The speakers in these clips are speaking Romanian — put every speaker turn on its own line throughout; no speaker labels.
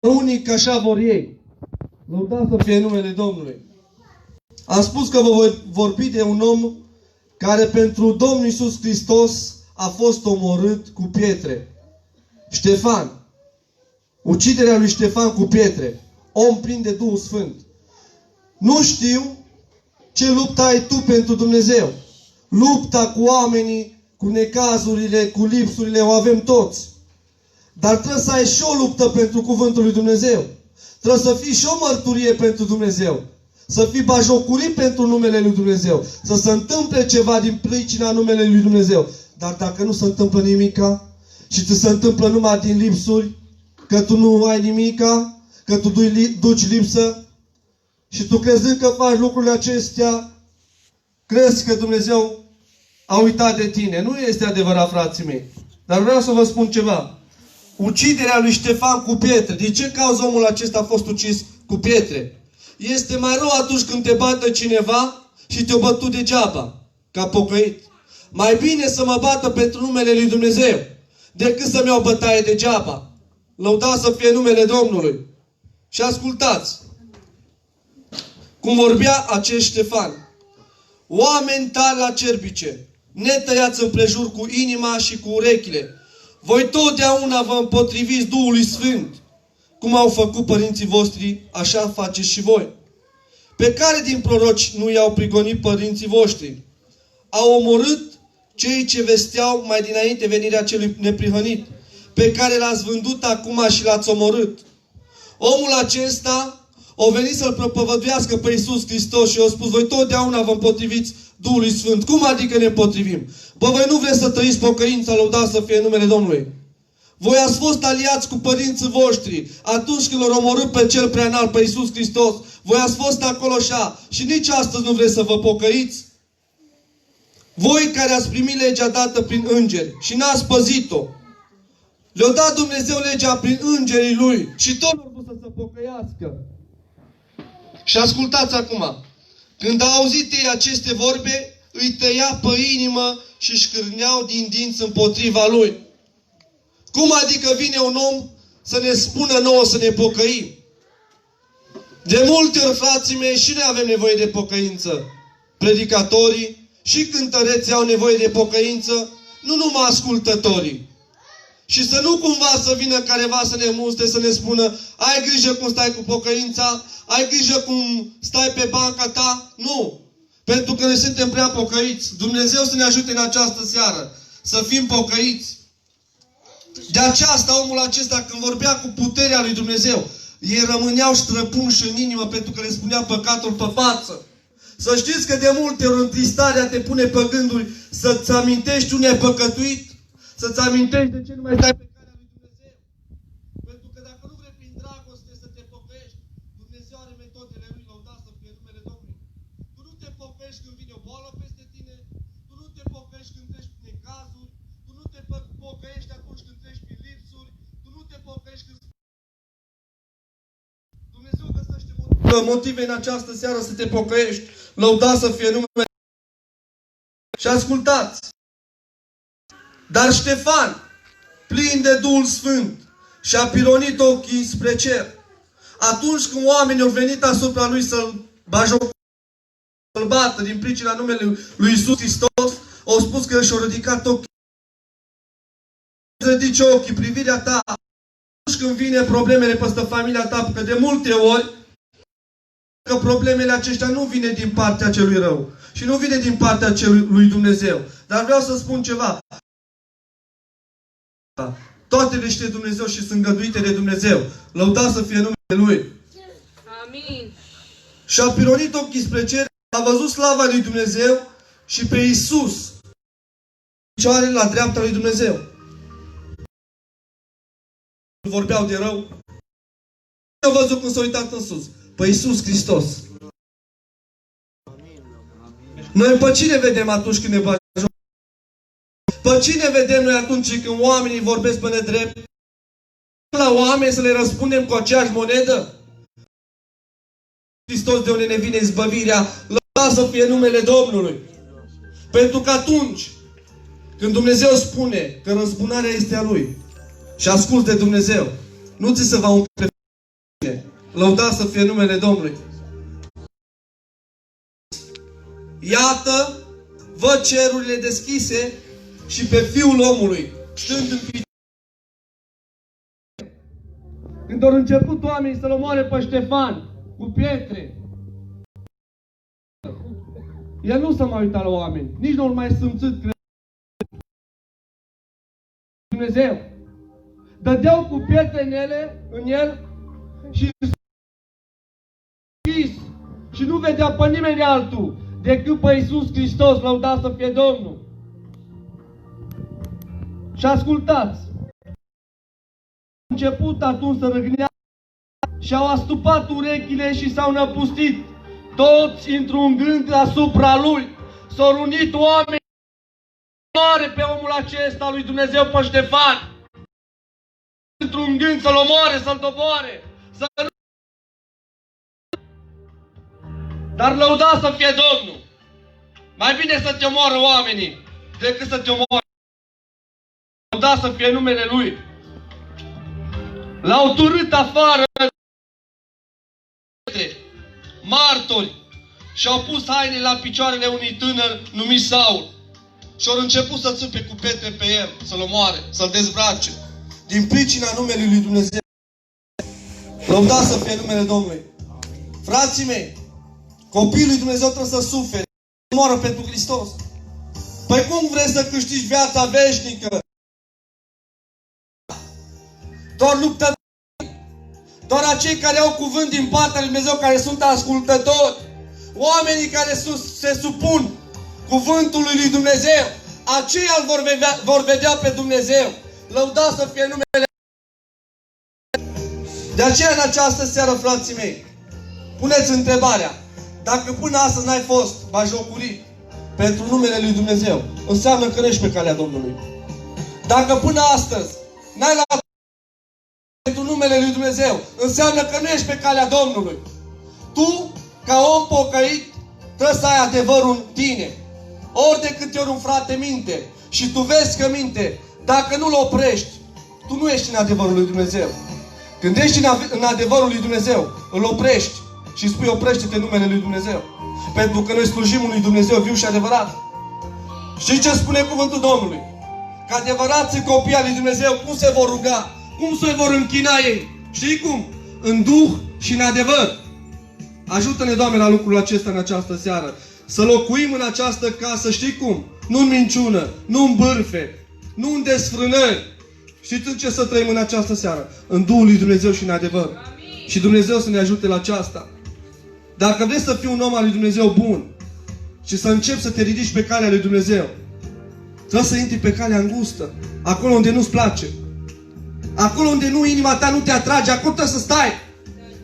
unii că așa vor ei. Lăudați să fie numele Domnului. Am spus că vă voi vorbi de un om care pentru Domnul Iisus Hristos a fost omorât cu pietre. Ștefan. Uciderea lui Ștefan cu pietre. Om plin de Duhul Sfânt. Nu știu ce luptă ai tu pentru Dumnezeu. Lupta cu oamenii, cu necazurile, cu lipsurile, o avem toți. Dar trebuie să ai și o luptă pentru cuvântul lui Dumnezeu. Trebuie să fii și o mărturie pentru Dumnezeu. Să fii bajocorit pentru numele lui Dumnezeu. Să se întâmple ceva din pricina numele lui Dumnezeu. Dar dacă nu se întâmplă nimica și ți se întâmplă numai din lipsuri, că tu nu ai nimica, că tu duci lipsă și tu crezând că faci lucrurile acestea, crezi că Dumnezeu a uitat de tine. Nu este adevărat, frații mei. Dar vreau să vă spun ceva. Uciderea lui Ștefan cu pietre. De ce cauză omul acesta a fost ucis cu pietre? Este mai rău atunci când te bată cineva și te-o bătut degeaba, ca pocăit. Mai bine să mă bată pentru numele lui Dumnezeu decât să-mi iau bătaie degeaba. Lăudați să fie numele Domnului. Și ascultați cum vorbea acest Ștefan. Oameni tari la cerbice, netăiați împrejur cu inima și cu urechile, voi totdeauna vă împotriviți Duhului Sfânt. Cum au făcut părinții voștri, așa faceți și voi. Pe care din proroci nu i-au prigonit părinții voștri? Au omorât cei ce vesteau mai dinainte venirea celui neprihănit, pe care l-ați vândut acum și l-ați omorât. Omul acesta a venit să-L propovăduiască pe Iisus Hristos și a spus, voi totdeauna vă împotriviți Duhului Sfânt. Cum adică ne împotrivim? Bă, voi nu vreți să trăiți pocăința, lăudați să fie numele Domnului. Voi ați fost aliați cu părinții voștri atunci când l-au omorât pe cel preanalt, pe Iisus Hristos. Voi ați fost acolo așa și nici astăzi nu vreți să vă pocăiți? Voi care ați primit legea dată prin îngeri și n-ați păzit-o. Le-a dat Dumnezeu legea prin îngerii Lui și tot nu vrut să se pocăiască. Și ascultați acum. Când au auzit ei aceste vorbe, îi tăia pe inimă și șcârneau din dinți împotriva lui. Cum adică vine un om să ne spună nouă să ne pocăim? De multe ori, frații mei, și noi avem nevoie de pocăință. Predicatorii și cântăreții au nevoie de pocăință, nu numai ascultătorii. Și să nu cumva să vină careva să ne muste, să ne spună, ai grijă cum stai cu pocăința, ai grijă cum stai pe banca ta. Nu! Pentru că noi suntem prea pocăiți. Dumnezeu să ne ajute în această seară să fim pocăiți. De aceasta, omul acesta, când vorbea cu puterea lui Dumnezeu, ei rămâneau străpunși în inimă pentru că le spunea păcatul pe față. Să știți că de multe ori întristarea te pune pe gânduri să-ți amintești unde ai păcătuit, să-ți amintești de ce nu mai stai pe calea lui Dumnezeu. Pentru că dacă nu vrei prin dragoste să te pocăiești, Dumnezeu are metodele Lui, lăudați să fie numele Domnului. Tu nu te pocăiești când vine o boală peste tine, tu nu te pocăiești când treci prin necazuri, tu nu te pocăiești atunci când treci prin lipsuri, tu nu te pocăiești când... Dumnezeu găsește motive în această seară să te pocăiești. Lăudați să fie numele. Și ascultați. Dar Ștefan, plin de Duhul Sfânt, și-a pironit ochii spre cer. Atunci când oamenii au venit asupra lui să-l bată din pricina numelui lui Iisus Hristos, au spus că și-au ridicat ochii. Ridici ochii, privirea ta, atunci când vine problemele peste familia ta, că de multe ori că problemele aceștia nu vine din partea celui rău și nu vine din partea lui Dumnezeu. Dar vreau să spun ceva. Toate le știe Dumnezeu și sunt îngăduite de Dumnezeu. Lăudați să fie numele Lui.
Amin.
Și-a pironit ochii spre cer, a văzut slava lui Dumnezeu și pe Iisus, picioare la dreapta lui Dumnezeu. Vorbeau de rău. Au văzut cum s-a uitat în sus. Pe Iisus Hristos. Noi pe cine vedem atunci când ne bagi? Pe cine vedem noi atunci când oamenii vorbesc pe nedrept? La oameni să le răspundem cu aceeași monedă? Hristos de unde ne vine izbăvirea, lăsa să fie numele Domnului. Pentru că atunci când Dumnezeu spune că răzbunarea este a Lui și asculți de Dumnezeu, nu ți se va umple Lăudați să fie numele Domnului. Iată, văd cerurile deschise și pe Fiul omului stând în picioare. Când au început oamenii să-l omoare pe Ștefan cu pietre, el nu s-a mai uitat la oameni, nici nu-l mai simțit Dumnezeu. Dădeau cu pietre în el și și nu vedea pe nimeni altul decât pe Iisus Hristos, lăudat să fie Domnul. Și ascultați, a început atunci să râgnească și au astupat urechile și s-au năpustit toți într-un gând asupra lui. S-au unit oameni mare pe omul acesta lui Dumnezeu, pe Ștefan, într-un gând să-l omoare, să-l doboare, să-l... Dar lăudați să fie Domnul! Mai bine să te omoară oamenii decât să te omoare. Lăudați să fie numele Lui! L-au turât afară martori și au pus haine la picioarele unui tânăr numit Saul și au început să țupe cu pietre pe el, să-l omoare, să-l dezbrace. Din pricina numelui lui Dumnezeu. Lăudați să fie numele Domnului. Frații mei, copiii lui Dumnezeu trebuie să sufere, să moară pentru Hristos. Păi cum vrei să câștigi viața veșnică? Doar luptă. Doar acei care au cuvânt din partea lui Dumnezeu, care sunt ascultători, oamenii care se supun cuvântului lui Dumnezeu, aceia îl vor vedea pe Dumnezeu. Lăudați să fie numele. De aceea în această seară, frații mei, puneți întrebarea: dacă până astăzi n-ai fost bajocorit pentru numele lui Dumnezeu, înseamnă că nu ești pe calea Domnului. Dacă până astăzi n-ai luat pentru numele lui Dumnezeu, înseamnă că nu ești pe calea Domnului. Tu, ca om pocăit, trebuie să ai adevărul în tine. Ori de câte ori un frate minte și tu vezi că minte, dacă nu-l oprești, tu nu ești în adevărul lui Dumnezeu. Când ești în adevărul lui Dumnezeu, îl oprești și spui: oprește-te în numele lui Dumnezeu. Pentru că noi slujim unui Dumnezeu viu și adevărat. Știi ce spune cuvântul Domnului? Că adevărații copii al lui Dumnezeu, cum se vor ruga? Cum se vor închina ei? Știi cum? În duh și în adevăr. Ajută-ne, Doamne, la lucrul acesta în această seară. Să locuim în această casă, știi cum? Nu în minciună, nu în bârfe, nu în desfrânări. Știți în ce să trăim în această seară? În Duhul lui Dumnezeu și în adevăr. Amin. Și Dumnezeu să ne ajute la aceasta. Dacă vrei să fii un om al lui Dumnezeu bun și să începi să te ridici pe calea lui Dumnezeu, trebuie să intri pe calea îngustă, acolo unde nu-ți place. Acolo unde nu, inima ta nu te atrage, acolo trebuie să stai.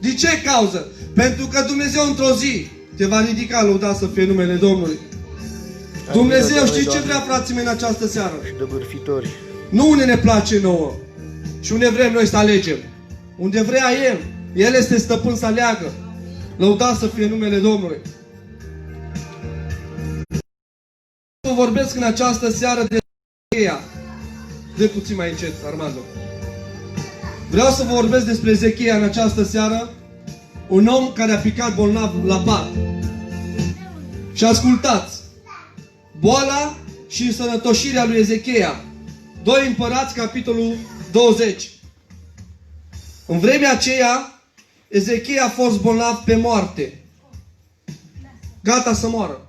Din ce cauză? Pentru că Dumnezeu într-o zi te va ridica, lăudat să fie numele Domnului. Dumnezeu, știi ce vrea, frații mei, în această seară? Nu unde ne place nouă și unde vrem noi să alegem. Unde vrea El. El este stăpân să aleagă. Lăudat să fie numele Domnului. Vă vorbesc în această seară de Zechia. Dă puțin mai încet, Armando. Vreau să vă vorbesc despre Zechia în această seară. Un om care a picat bolnav la pat. Și ascultați. Boala și însănătoșirea lui Ezechia. 2 Împărați, capitolul 20. În vremea aceea, Ezechia a fost bolnav pe moarte. Gata să moară.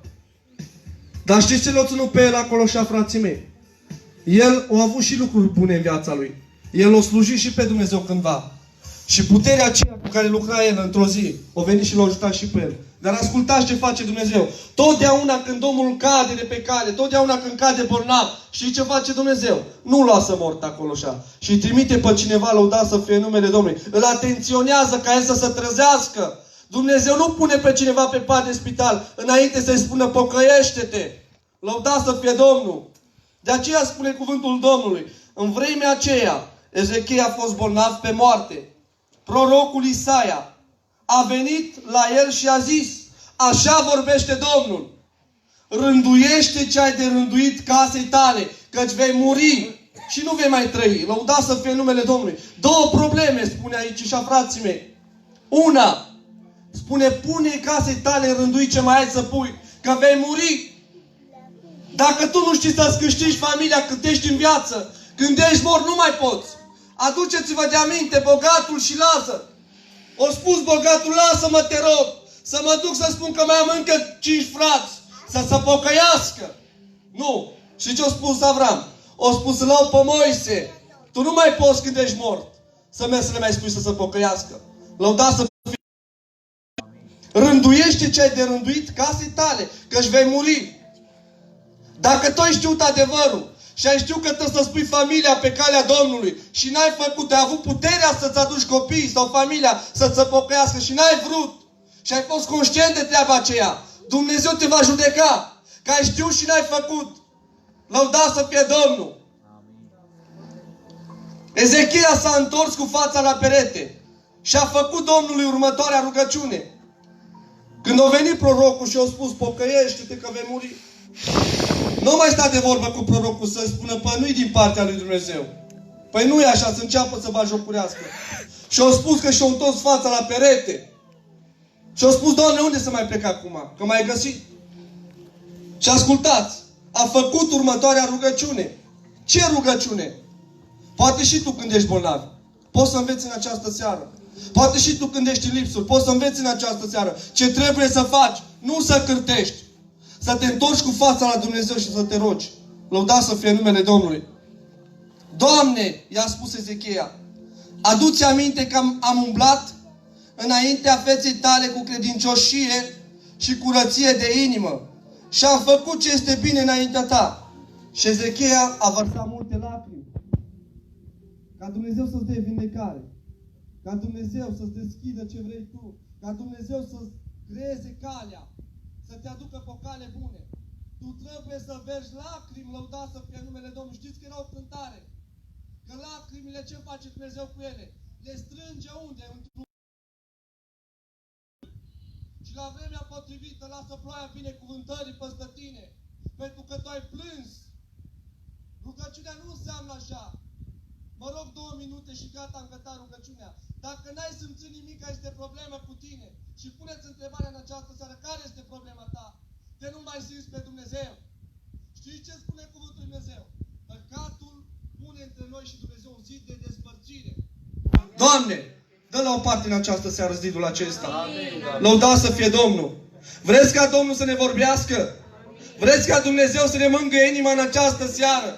Dar știți ce l-a ținut pe el acolo, și frații mei? El a avut și lucruri bune în viața lui. El a slujit și pe Dumnezeu cândva. Și puterea aceea cu care lucra el într-o zi, o venit și l-a ajutat și pe el. Dar ascultați ce face Dumnezeu. Totdeauna când omul cade de pe cale, totdeauna când cade bolnav, știi ce face Dumnezeu? Nu-l lasă mort acolo așa. Și îi trimite pe cineva, lăudat să fie numele Domnului. Îl atenționează ca el să se trezească. Dumnezeu nu pune pe cineva pe pat de spital înainte să-i spună: pocăiește-te. Lăudat să fie Domnul. De aceea spune cuvântul Domnului. În vremea aceea, Ezechia a fost bolnav pe moarte. Prorocul Isaia a venit la el și a zis: așa vorbește Domnul. Rânduiește ce ai de rânduit casei tale, căci vei muri și nu vei mai trăi. Lăudați să fie numele Domnului. 2 probleme spune aici, și frații mei. Una, spune, pune casei tale în rânduit ce mai ai să pui, că vei muri. Dacă tu nu știi să-ți câștigi familia când ești în viață, când ești mort, nu mai poți. Aduceți-vă de aminte, bogatul și Lazar. O spus bogatul, lasă-mă, te rog, să mă duc să spun că mai am încă 5 frați, să se pocăiască. Nu. Și ce a spus Avram? O spus, îl iau pe Moise. Tu nu mai poți când ești mort să mergi să le mai spui să se pocăiască. Lăudați să fie. Rânduiește ce ai de rânduit casei tale, că își vei muri. Dacă tu ai știut adevărul și ai știut că trebuie să spui familia pe calea Domnului și n-ai făcut, ai avut puterea să-ți aduci copiii sau familia să-ți se pocăiască și n-ai vrut și ai fost conștient de treaba aceea, Dumnezeu te va judeca, că ai știut și n-ai făcut. Lăudați să fie Domnul! Ezechia s-a întors cu fața la perete și a făcut Domnului următoarea rugăciune. Când a venit prorocul și a spus, pocăiește-te că vei muri. Nu mai sta de vorbă cu prorocul să spună, păi nu-i din partea lui Dumnezeu. Păi nu e așa, să înceapă să bajocurească. Și a spus că și-a întors fața la perete. Și a spus, Doamne, unde să mai plec acum? Că m-ai găsit. Și ascultați, a făcut următoarea rugăciune. Ce rugăciune? Poate și tu când ești bolnav. Poți să înveți în această seară. Poate și tu când ești în lipsuri. Poți să înveți în această seară. Ce trebuie să faci? Nu să cârtești. Să te întorci cu fața la Dumnezeu și să te rogi. Lăudați să fie numele Domnului. Doamne, i-a spus Ezechia, adu-ți aminte că am umblat înaintea feței tale cu credincioșie și curăție de inimă și am făcut ce este bine înaintea ta. Și Ezechia a vărsat multe lacrimi. Ca Dumnezeu să-ți dea vindecare. Ca Dumnezeu să-ți deschidă ce vrei tu. Ca Dumnezeu să-ți creeze calea. Să te aducă pe o cale bună. Tu trebuie să vergi lacrimi, lăudați să fie numele Domnului. Știți că era o cântare? Că lacrimile ce face Dumnezeu cu ele? Le strânge unde? Într-un... Și la vremea potrivită lasă ploaia binecuvântării peste tine. Pentru că tu ai plâns. Rugăciunea nu înseamnă așa. Mă rog 2 minute și gata, am gătat rugăciunea. Dacă n-ai simțit nimic, este problemă cu tine. Și puneți întrebarea în această seară, care este problema ta? De nu mai simți pe Dumnezeu. Știi ce spune cuvântul Dumnezeu? Păcatul pune între noi și Dumnezeu un zid de despărțire. Doamne, dă la o parte în această seară zidul acesta. Lăudați să fie Domnul. Vreți ca Domnul să ne vorbească? Vreți ca Dumnezeu să ne mângâie inima în această seară?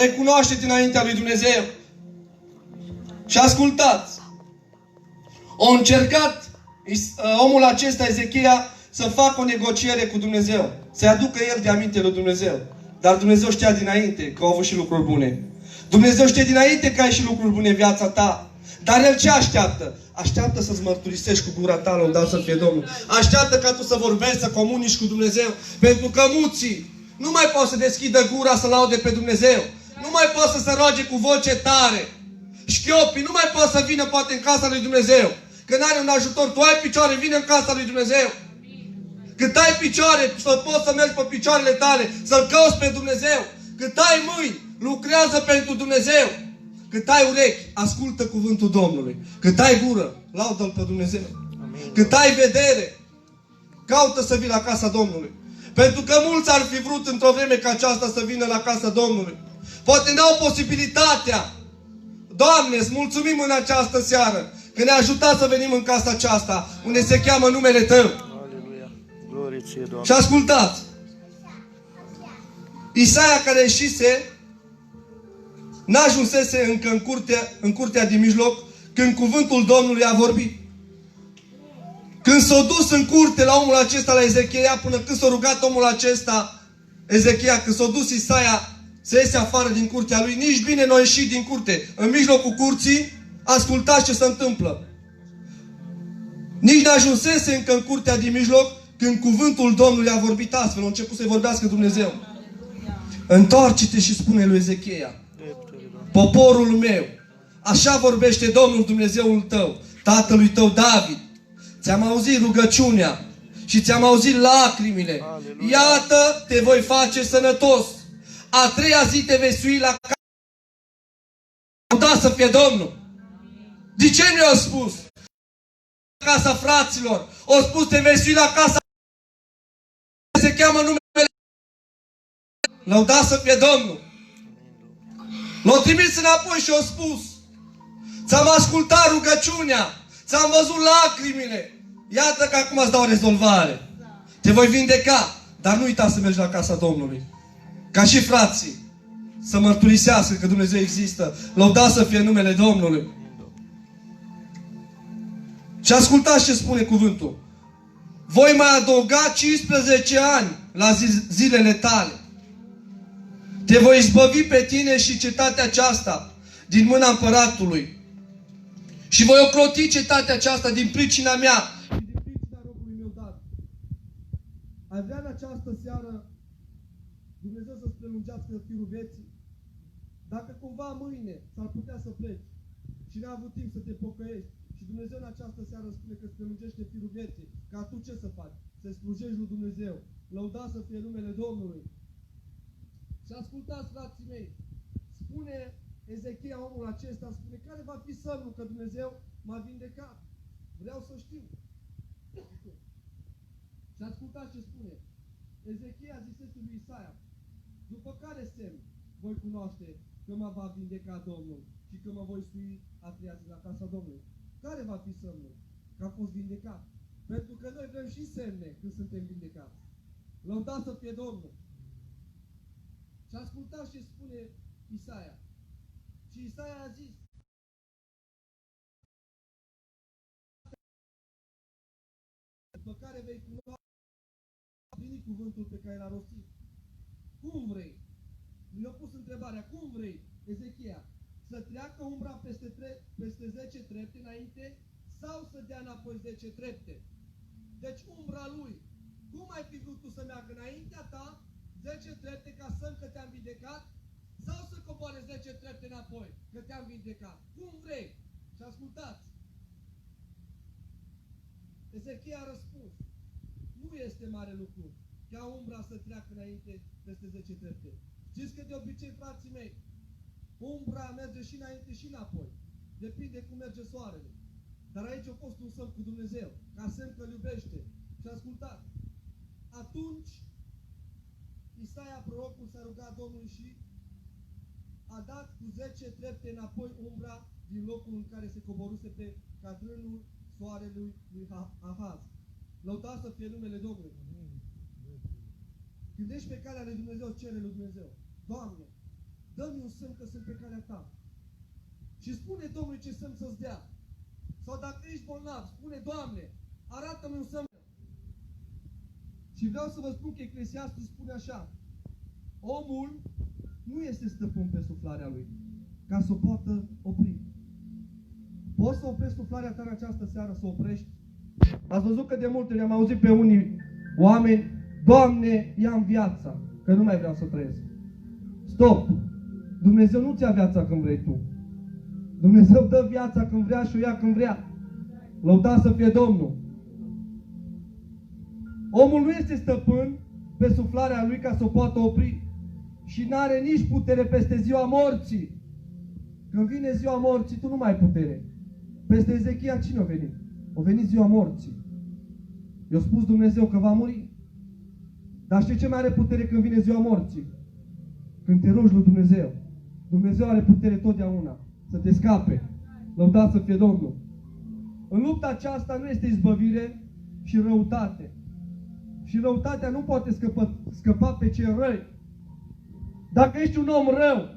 Recunoaște-te înaintea lui Dumnezeu. Și ascultați. A încercat omul acesta, Ezechia, să facă o negociere cu Dumnezeu. Să-i aducă el de aminte lui Dumnezeu. Dar Dumnezeu știa dinainte că au avut și lucruri bune. Dumnezeu știe dinainte că ai și lucruri bune în viața ta. Dar El ce așteaptă? Așteaptă să-ți mărturisești cu gura ta, lăudat să fie Domnul. Așteaptă ca tu să vorbești, să comunici cu Dumnezeu. Pentru că muții nu mai pot să deschidă gura să laude pe Dumnezeu. Nu mai pot să se roage cu voce tare. Șchiopii nu mai pot să vină poate în casa lui Dumnezeu. Când are un ajutor, tu ai picioare, vine în casa lui Dumnezeu. Cât ai picioare, să poți să mergi pe picioarele tale, să-L cauți pe Dumnezeu. Cât ai mâini, lucrează pentru Dumnezeu. Cât ai urechi, ascultă cuvântul Domnului. Cât ai gură, laudă-L pe Dumnezeu. Amin. Cât ai vedere, caută să vii la casa Domnului. Pentru că mulți ar fi vrut într-o vreme ca aceasta să vină la casa Domnului. Poate n-au posibilitatea. Doamne, îți mulțumim în această seară că ne-a ajutat să venim în casa aceasta, unde se cheamă numele Tău. Aleluia. Glorie ție, Doamne. Și ascultați. Isaia care ieșise, n-ajunsese încă în curtea din mijloc, când cuvântul Domnului a vorbit. Când s-a dus în curte la omul acesta, la Ezechia, până când s-a rugat omul acesta, Ezechia, când s-a dus Isaia să iese afară din curtea lui, nici bine n-a ieșit din curte. În mijlocul curții, ascultați ce se întâmplă. Nici n-ajunsese încă în curtea din mijloc, când cuvântul Domnului a vorbit astfel, a început să-i vorbească Dumnezeu. Întoarce-te și spune lui Ezechia, poporul meu, așa vorbește Domnul Dumnezeul tău, tatălui tău David. Ți-am auzit rugăciunea și ți-am auzit lacrimile. Aleluia. Iată, te voi face sănătos. A 3-a zi te vei sui la casă. Da, să fie Domnul. De ce mi-a spus? casa fraților. O spus, te vei sui la casa, se cheamă numele. Lăudați să fie Domnul. L-au trimis înapoi și au spus, ți-am ascultat rugăciunea, ți-am văzut lacrimile. Iată că acum îți dau rezolvare. Te voi vindeca, dar nu uita să mergi la casa Domnului. Ca și frații să mărturisească că Dumnezeu există. Lăudați să fie numele Domnului. Și ascultați ce spune cuvântul. Voi mai adăuga 15 ani la zilele tale. Te voi izbăvi pe tine și cetatea aceasta din mâna împăratului. Și voi ocroti cetatea aceasta din pricina mea și din pricina robului meu David. Ai vrea în această seară Dumnezeu să-ți prelungească firul vieții? Dacă cumva mâine s-ar putea să pleci și n-ai avut timp să te pocăiești și Dumnezeu în această seară spune că îți prelungește firul vieții, ca tu ce să faci? Să slujești lui Dumnezeu. Lăudați să fie numele Domnului. Și ascultați, frații mei, spune Ezechia, omul acesta, spune, care va fi semnul că Dumnezeu m-a vindecat? Vreau să știu. Și ascultați ce spune. Ezechia zisese lui Isaia, după care semn voi cunoaște că mă va vindeca Domnul și că mă voi sui a treia zi la casa Domnului. Care va fi semnul? Că a fost vindecat. Pentru că noi vrem și semne când suntem vindecați. Lăudați să fie Domnul. Și ascultați ce spune Isaia. Și Isaia a zis, după care vei cunoaște cuvântul pe care l-a rostit. Cum vrei? Mi-a pus întrebarea, cum vrei, Ezechia, să treacă umbra peste 10 trepte înainte sau să dea înapoi 10 trepte? Deci umbra lui, cum ai fi vrut tu să meargă înaintea ta 10 trepte ca semn că te-am vindecat sau să coboare 10 trepte înapoi că te-am vindecat? Cum vrei? Și ascultați. Ezechia a răspuns, nu este mare lucru ca umbra să treacă înainte peste 10 trepte. Știți că de obicei, frații mei, umbra merge și înainte și înapoi. Depinde cum merge soarele. Dar aici a fost un semn cu Dumnezeu, ca semn că îl iubește. Și ascultați. Atunci, Isaia, prorocul, s-a rugat Domnului și a dat cu 10 trepte înapoi umbra din locul în care se coboruse pe cadrânul soarelui lui Ahaz. Lăudați să fie numele Domnului. Când ești pe calea lui Dumnezeu, cere lui Dumnezeu, Doamne, dă-mi un semn că sunt pe calea ta. Și spune Domnului ce semn să-ți dea. Sau dacă ești bolnav, spune, Doamne, arată-mi un semn. Și vreau să vă spun că Eclesiastul spune așa, omul nu este stăpân pe suflarea lui, ca să o poată opri. Poți să oprești suflarea ta în această seară, să o oprești? Ați văzut că de multe ori am auzit pe unii oameni, Doamne, ia-mi viața, că nu mai vreau să trăiesc. Stop! Dumnezeu nu-ți ia viața când vrei tu. Dumnezeu dă viața când vrea și o ia când vrea. Lăudați să fie Domnul. Omul nu este stăpân pe suflarea lui ca să o poată opri. Și n-are nici putere peste ziua morții. Când vine ziua morții, tu nu mai ai putere. Peste Ezechia cine a venit? A venit ziua morții. I-a spus Dumnezeu că va muri. Dar știi ce mai are putere când vine ziua morții? Când te rogi lui Dumnezeu. Dumnezeu are putere totdeauna să te scape. Lăudați să fie Domnul. În lupta aceasta nu este izbăvire și răutate. Și răutatea nu poate scăpa pe cei răi. Dacă ești un om rău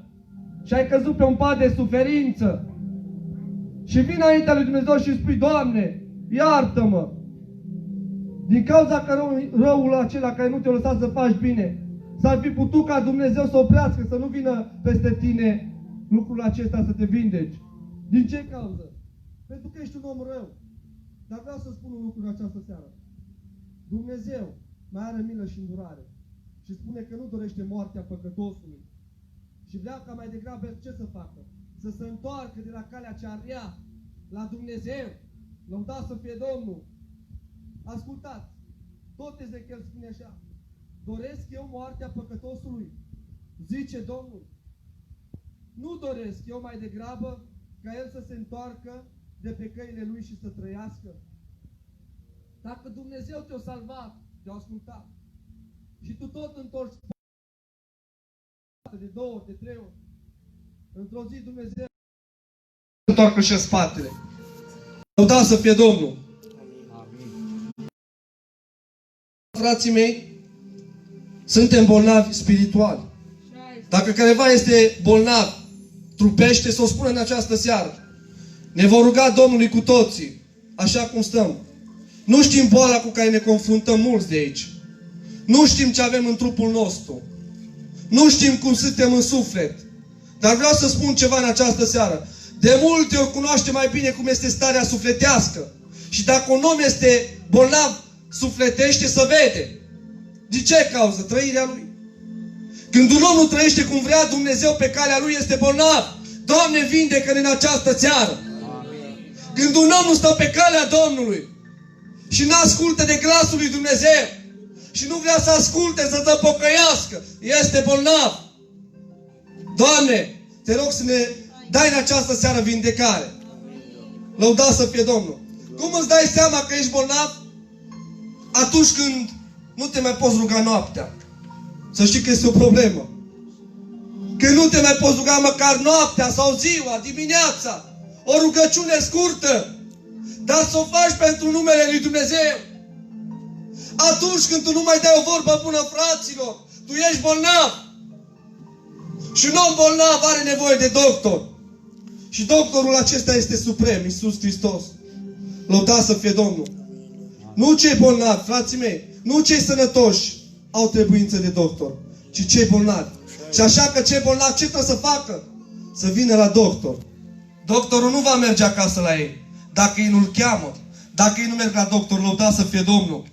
și ai căzut pe un pat de suferință și vii înaintea lui Dumnezeu și spui, Doamne, iartă-mă! Din cauza că răul acela care nu te-a lăsat să faci bine, s-ar fi putut ca Dumnezeu să oprească, să nu vină peste tine lucrul acesta să te vindeci. Din ce cauză? Pentru că ești un om rău. Dar vreau să spun un lucru în această seară. Dumnezeu mai are milă și îndurare. Și spune că nu dorește moartea păcătosului. Și vrea ca mai degrabă ce să facă? Să se întoarcă de la calea cea rea la Dumnezeu. Lăudați să fie Domnul. Ascultați. Tot Ezechiel spune așa. Doresc eu moartea păcătosului? Zice Domnul. Nu doresc eu mai degrabă ca el să se întoarcă de pe căile lui și să trăiască. Dacă Dumnezeu te-a salvat, te-a ascultat, și tu tot întorci de 2 ori, de 3 ori, într-o zi Dumnezeu întoarcă și spatele. Lăudați să fie Domnul! Frații mei, suntem bolnavi spirituali. Dacă careva este bolnav, trupește, să o spună în această seară. Ne vom ruga Domnului cu toții, așa cum stăm. Nu știm boala cu care ne confruntăm mulți de aici. Nu știm ce avem în trupul nostru. Nu știm cum suntem în suflet. Dar vreau să spun ceva în această seară. De multe ori cunoaște mai bine cum este starea sufletească. Și dacă un om este bolnav sufletește, să vede. De ce cauză? Trăirea lui. Când un om nu trăiește cum vrea Dumnezeu pe calea lui, este bolnav. Doamne, vindecă-ne în această seară. Când un om nu stă pe calea Domnului și nu ascultă de glasul lui Dumnezeu și nu vrea să asculte, să se pocăiască, este bolnav. Doamne, te rog să ne dai în această seară vindecare. Lăudați să fie Domnul. Cum îți dai seama că ești bolnav? Atunci când nu te mai poți ruga noaptea. Să știi că este o problemă. Când nu te mai poți ruga măcar noaptea sau ziua, dimineața, o rugăciune scurtă, dar să o faci pentru numele lui Dumnezeu. Atunci când tu nu mai dai o vorbă bună, fraților, tu ești bolnav. Și un om bolnav are nevoie de doctor. Și doctorul acesta este suprem, Iisus Hristos. Lăudați să fie Domnul. Nu cei bolnavi, frații mei, nu cei sănătoși au trebuință de doctor, ci cei bolnavi. Și așa că cei bolnavi ce trebuie să facă? Să vină la doctor. Doctorul nu va merge acasă la ei, dacă ei nu-l cheamă, dacă ei nu merg la doctor. Lăudați să fie Domnul.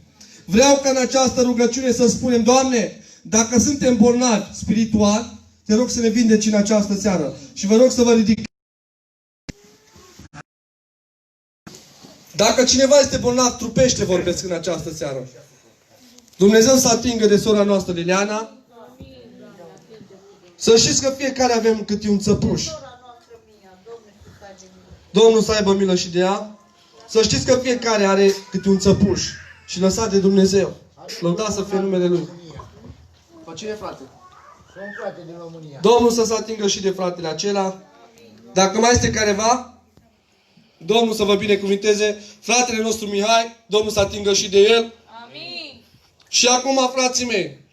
Vreau ca în această rugăciune să spunem, Doamne, dacă suntem bolnavi spiritual, te rog să ne vindeci în această seară. Și vă rog să vă ridicați. Dacă cineva este bolnav, trupește, vorbesc în această seară. Dumnezeu să atingă de sora noastră Liliana. Să știți că fiecare avem câte un țăpuș. Domnul să aibă milă și de ea. Să știți că fiecare are câte un țăpuș. Și lăsat de Dumnezeu. Lăudați să fie numele Lui. Fa cine, frate?
Sunt frate din România.
Domnul să se atingă și de fratele acela. Dacă mai este careva, Domnul să vă binecuvinteze. Fratele nostru Mihai, Domnul să atingă și de el.
Amin.
Și acum, frații mei,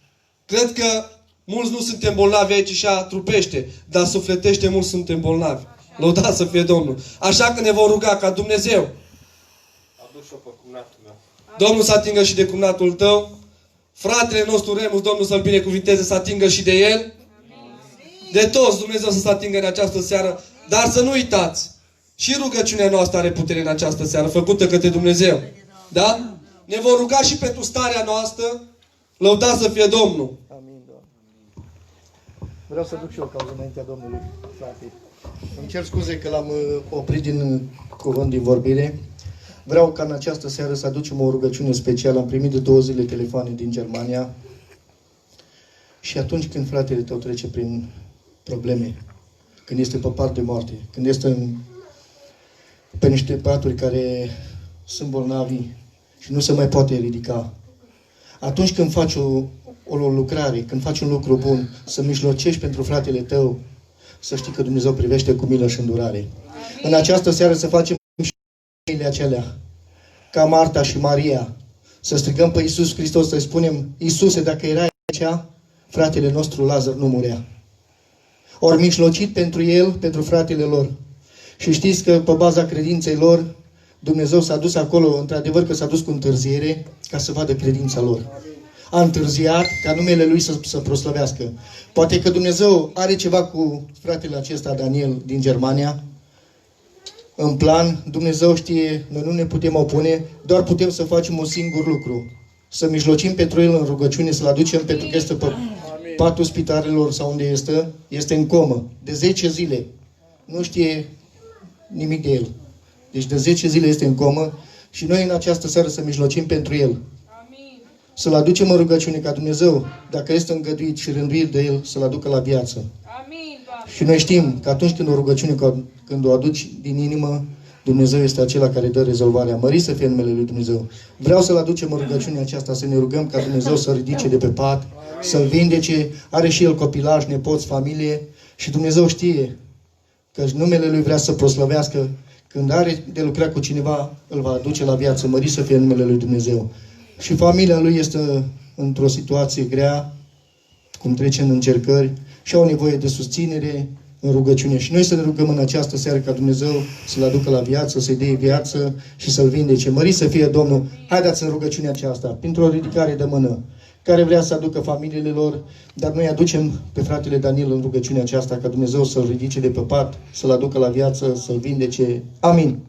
cred că mulți nu suntem bolnavi aici și a trupește, dar sufletește mulți suntem bolnavi. Lăudați să fie Domnul. Așa că ne vom ruga ca Dumnezeu.
Adu-și-o pe cumnatul meu.
Domnul să atingă și de cumnatul tău. Fratele nostru Remus, Domnul să-l binecuvinteze, să atingă și de el. De toți Dumnezeu să se atingă în această seară. Dar să nu uitați, și rugăciunea noastră are putere în această seară, făcută către Dumnezeu. Da? Ne vom ruga și pentru starea noastră. Lăudați să fie Domnul.
Amin, Doamne. Vreau să duc și eu cauză înaintea Domnului, frate. Îmi cer scuze că l-am oprit din cuvânt, din vorbire. Vreau ca în această seară să aducem o rugăciune specială. Am primit de 2 zile telefoane din Germania. Și atunci când fratele tău trece prin probleme, când este pe pat de moarte, când este pe niște paturi care sunt bolnavi și nu se mai poate ridica, atunci când faci o lucrare, când faci un lucru bun, să mijlocești pentru fratele tău, să știi că Dumnezeu privește cu milă și îndurare. Amin. În această seară să facem și acelea, ca Marta și Maria, să strigăm pe Iisus Hristos, să-i spunem, Iisuse, dacă erai aici, fratele nostru Lazar nu murea. Ori mijlocit pentru el, pentru fratele lor. Și știți că pe baza credinței lor, Dumnezeu s-a dus acolo, într-adevăr că s-a dus cu întârziere, ca să vadă credința lor. A întârziat ca numele Lui să proslăvească. Poate că Dumnezeu are ceva cu fratele acesta, Daniel, din Germania. În plan, Dumnezeu știe, noi nu ne putem opune, doar putem să facem un singur lucru. Să mijlocim pentru el în rugăciune, să-l aducem pentru că este pe patul spitalelor sau unde este în comă. De 10 zile. Nu știe nimic de el. Deci de 10 zile este în comă și noi în această seară să mijlocim pentru el. Să-l aducem în rugăciune ca Dumnezeu, dacă este îngăduit și rânduit de el, să-l aducă la viață.
Amin, Doamne.
Și noi știm că atunci când o rugăciune, când o aduci din inimă, Dumnezeu este acela care dă rezolvarea. Mărit să fie numele lui Dumnezeu. Vreau să-L aducem în rugăciunea aceasta, să ne rugăm ca Dumnezeu să ridice de pe pat, să-L vindece. Are și El copilaj, nepoți, familie și Dumnezeu știe că numele Lui vrea să proslăvească. Când are de lucrat cu cineva, îl va aduce la viață. Mărit să fie numele lui Dumnezeu. Și familia lui este într-o situație grea, cum trece în încercări și au nevoie de susținere în rugăciune. Și noi să ne rugăm în această seară ca Dumnezeu să-l aducă la viață, să-i dea viață și să-l vindece. Mărit să fie Domnul. Haideți în rugăciunea aceasta, printr-o ridicare de mână, care vrea să aducă familiile lor, dar noi aducem pe fratele Daniel în rugăciunea aceasta ca Dumnezeu să-l ridice de pe pat, să-l aducă la viață, să-l vindece. Amin.